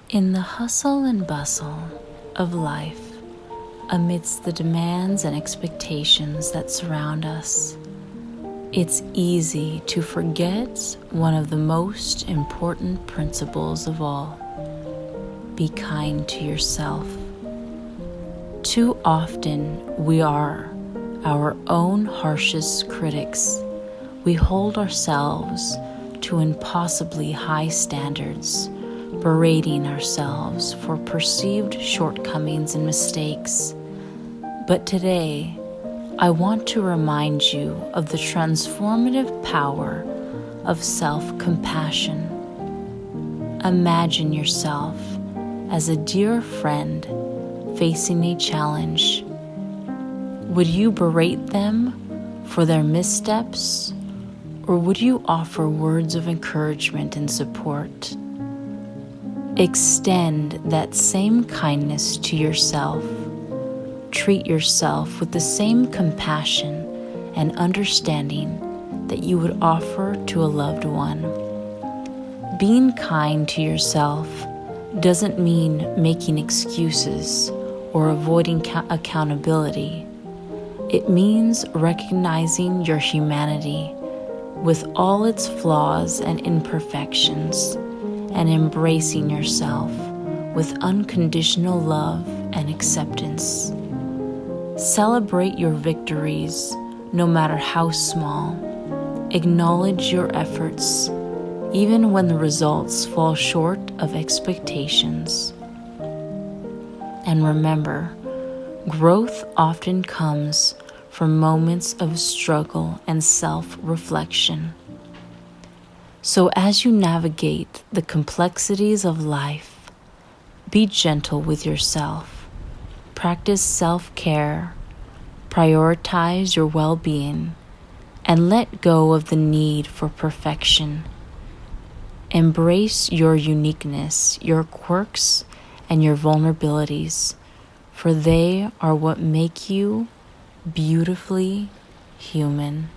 In the hustle and bustle of life, amidst the demands and expectations that surround us, it's easy to forget one of the most important principles of all. Be kind to yourself. Too often we are our own harshest critics. We hold ourselves to impossibly high standards, berating ourselves for perceived shortcomings and mistakes. But today, I want to remind you of the transformative power of self-compassion. Imagine yourself as a dear friend facing a challenge. Would you berate them for their missteps, or would you offer words of encouragement and support? Extend that same kindness to yourself. Treat yourself with the same compassion and understanding that you would offer to a loved one. Being kind to yourself doesn't mean making excuses or avoiding accountability. It means recognizing your humanity with all its flaws and imperfections, and embracing yourself with unconditional love and acceptance. Celebrate your victories, no matter how small. Acknowledge your efforts, even when the results fall short of expectations. And remember, growth often comes from moments of struggle and self-reflection. So as you navigate the complexities of life, be gentle with yourself. Practice self-care, prioritize your well-being, and let go of the need for perfection. Embrace your uniqueness, your quirks, and your vulnerabilities, for they are what make you beautifully human.